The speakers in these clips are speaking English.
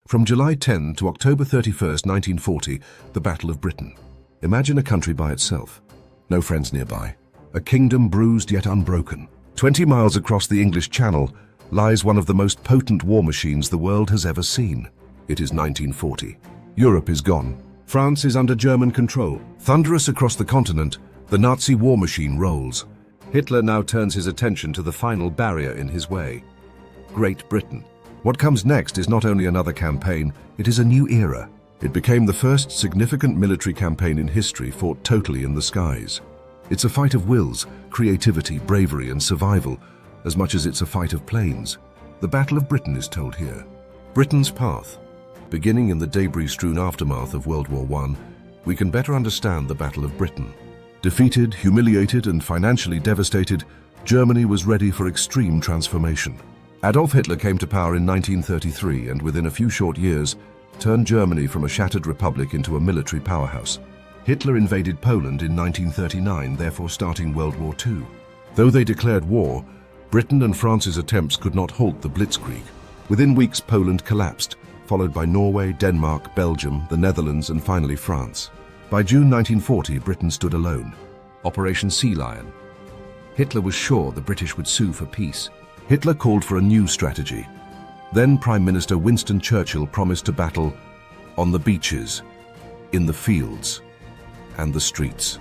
From July 10 to October 31st, 1940, the Battle of Britain. Imagine a country by itself. No friends nearby. A kingdom bruised yet unbroken. 20 miles across the English Channel lies one of the most potent war machines the world has ever seen. It is 1940. Europe is gone. France is under German control. Thunderous across the continent, the Nazi war machine rolls. Hitler now turns his attention to the final barrier in his way: Great Britain. What comes next is not only another campaign, it is a new era. It became the first significant military campaign in history fought totally in the skies. It's a fight of wills, creativity, bravery, and survival, as much as it's a fight of planes. The Battle of Britain is told here. Britain's path. Beginning in the debris-strewn aftermath of World War I, we can better understand the Battle of Britain. Defeated, humiliated, and financially devastated, Germany was ready for extreme transformation. Adolf Hitler came to power in 1933 and within a few short years turned Germany from a shattered republic into a military powerhouse. Hitler invaded Poland in 1939, therefore starting World War II. Though they declared war, Britain and France's attempts could not halt the blitzkrieg. Within weeks, Poland collapsed, followed by Norway, Denmark, Belgium, the Netherlands, and finally France. By June 1940, Britain stood alone. Operation Sea Lion. Hitler was sure the British would sue for peace. Hitler called for a new strategy. Then Prime Minister Winston Churchill promised to battle on the beaches, in the fields, and the streets.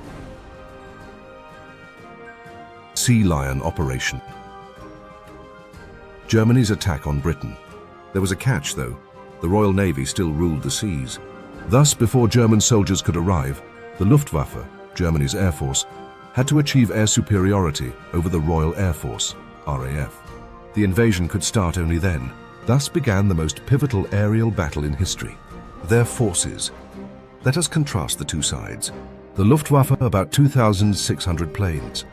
Sea Lion Operation. Germany's attack on Britain. There was a catch, though. The Royal Navy still ruled the seas. Thus, before German soldiers could arrive, the Luftwaffe, Germany's air force, had to achieve air superiority over the Royal Air Force, RAF. The invasion could start only then. Thus began the most pivotal aerial battle in history. Their forces. Let us contrast the two sides. The Luftwaffe, about 2,600 planes.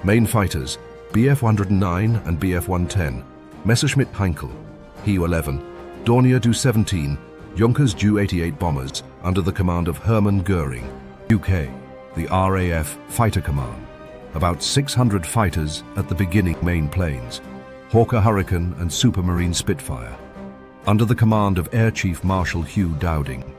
Main fighters, Bf-109 and Bf-110, Messerschmitt Heinkel, He-11, Dornier Do-17, Junkers Ju-88 bombers under the command of Hermann Göring, UK, the RAF Fighter Command. About 600 fighters at the beginning main planes, Hawker Hurricane and Supermarine Spitfire, under the command of Air Chief Marshal Hugh Dowding.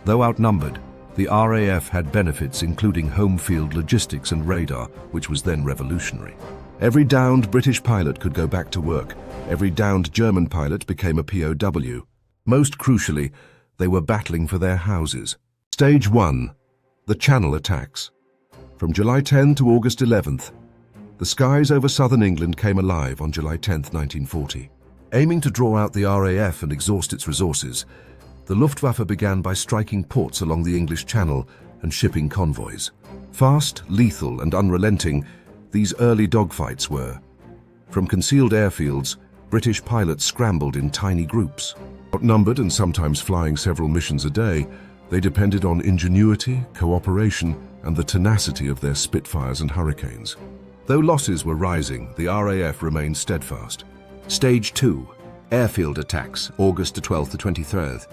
Though outnumbered, the RAF had benefits including home field logistics and radar, which was then revolutionary. Every downed British pilot could go back to work. Every downed German pilot became a POW. Most crucially, they were battling for their houses. Stage 1. The Channel attacks. From July 10 to August 11th, the skies over southern England came alive on July 10, 1940. Aiming to draw out the RAF and exhaust its resources, the Luftwaffe began by striking ports along the English Channel and shipping convoys. Fast, lethal, and unrelenting, these early dogfights were. From concealed airfields, British pilots scrambled in tiny groups. Outnumbered and sometimes flying several missions a day, they depended on ingenuity, cooperation, and the tenacity of their Spitfires and Hurricanes. Though losses were rising, the RAF remained steadfast. Stage 2. Airfield attacks, August 12th to 23rd.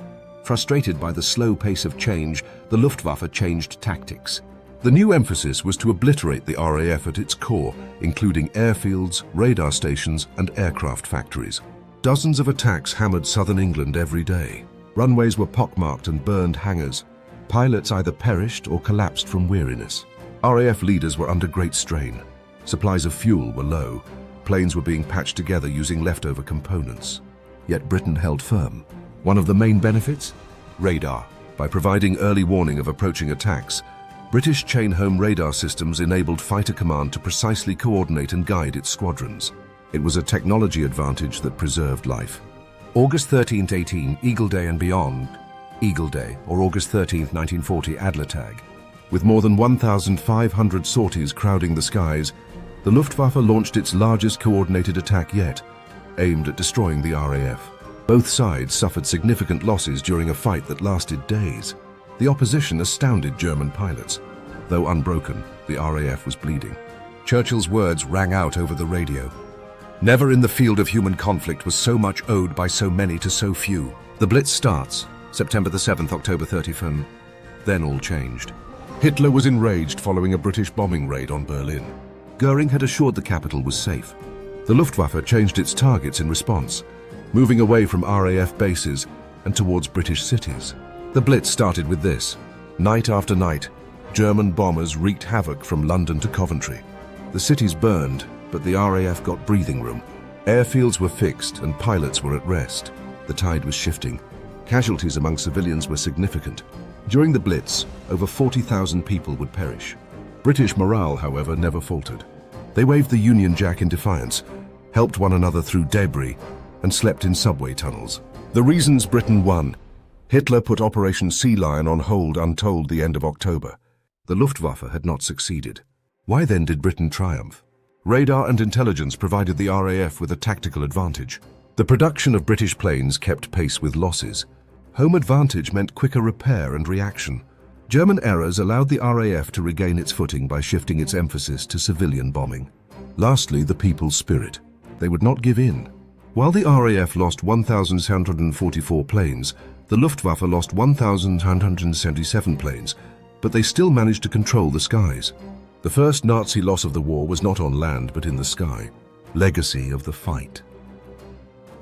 Frustrated by the slow pace of change, the Luftwaffe changed tactics. The new emphasis was to obliterate the RAF at its core, including airfields, radar stations, and aircraft factories. Dozens of attacks hammered southern England every day. Runways were pockmarked and burned hangars. Pilots either perished or collapsed from weariness. RAF leaders were under great strain. Supplies of fuel were low. Planes were being patched together using leftover components. Yet Britain held firm. One of the main benefits? Radar. By providing early warning of approaching attacks, British chain-home radar systems enabled Fighter Command to precisely coordinate and guide its squadrons. It was a technology advantage that preserved life. August 13-18, Eagle Day and beyond. Eagle Day, or August 13, 1940, Adlertag. With more than 1,500 sorties crowding the skies, the Luftwaffe launched its largest coordinated attack yet, aimed at destroying the RAF. Both sides suffered significant losses during a fight that lasted days. The opposition astounded German pilots. Though unbroken, the RAF was bleeding. Churchill's words rang out over the radio. Never in the field of human conflict was so much owed by so many to so few. The Blitz starts, September the 7th, October 31st. Then all changed. Hitler was enraged following a British bombing raid on Berlin. Göring had assured the capital was safe. The Luftwaffe changed its targets in response, moving away from RAF bases and towards British cities. The Blitz started with this. Night after night, German bombers wreaked havoc from London to Coventry. The cities burned, but the RAF got breathing room. Airfields were fixed and pilots were at rest. The tide was shifting. Casualties among civilians were significant. During the Blitz, over 40,000 people would perish. British morale, however, never faltered. They waved the Union Jack in defiance, helped one another through debris, and slept in subway tunnels. The reasons Britain won. Hitler put Operation Sea Lion on hold untold the end of October. The Luftwaffe had not succeeded. Why then did Britain triumph? Radar and intelligence provided the RAF with a tactical advantage. The production of British planes kept pace with losses. Home advantage meant quicker repair and reaction. German errors allowed the RAF to regain its footing by shifting its emphasis to civilian bombing. Lastly, the people's spirit. They would not give in. While the RAF lost 1,744 planes, the Luftwaffe lost 1,977 planes, but they still managed to control the skies. The first Nazi loss of the war was not on land but in the sky. Legacy of the fight.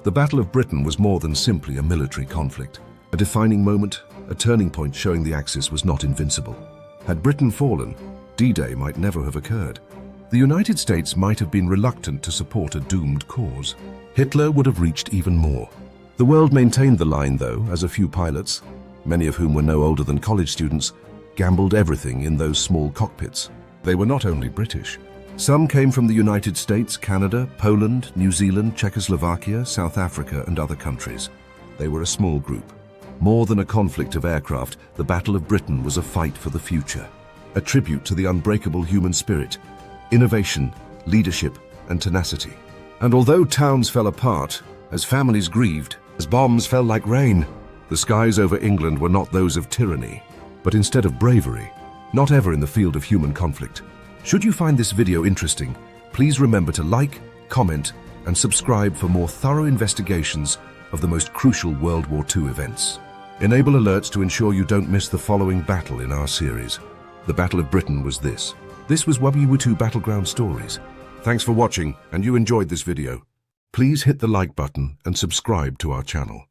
The Battle of Britain was more than simply a military conflict. A defining moment, a turning point showing the Axis was not invincible. Had Britain fallen, D-Day might never have occurred. The United States might have been reluctant to support a doomed cause. Hitler would have reached even more. The world maintained the line, though, as a few pilots, many of whom were no older than college students, gambled everything in those small cockpits. They were not only British. Some came from the United States, Canada, Poland, New Zealand, Czechoslovakia, South Africa, and other countries. They were a small group. More than a conflict of aircraft, the Battle of Britain was a fight for the future. A tribute to the unbreakable human spirit, innovation, leadership, and tenacity. And although towns fell apart, as families grieved, as bombs fell like rain, the skies over England were not those of tyranny, but instead of bravery. Not ever in the field of human conflict. Should you find this video interesting, please remember to like, comment, and subscribe for more thorough investigations of the most crucial World War II events. Enable alerts to ensure you don't miss the following battle in our series. The Battle of Britain was this. This was WW2 Battleground Stories. Thanks for watching, and you enjoyed this video. Please hit the like button and subscribe to our channel.